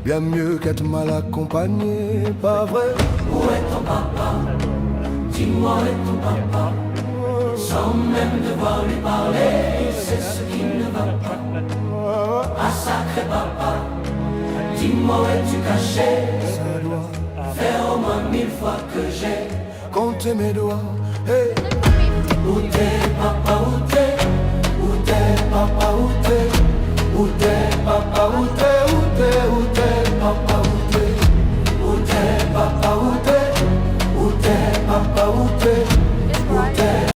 bien mieux qu'être mal accompagné, pas vrai? Où est ton papa? Dis-moi où est ton papa? Sans même devoir lui parler, c'est ce qui ne va pas. Ah sacré papa, dis-moi où es-tu caché? Ça doit Faire au moins 1000 fois que j'ai compter mes doigts. Hey. Où t'es papa, où t'es? Où t'es papa, où t'es? Où t'es papa, où t'es?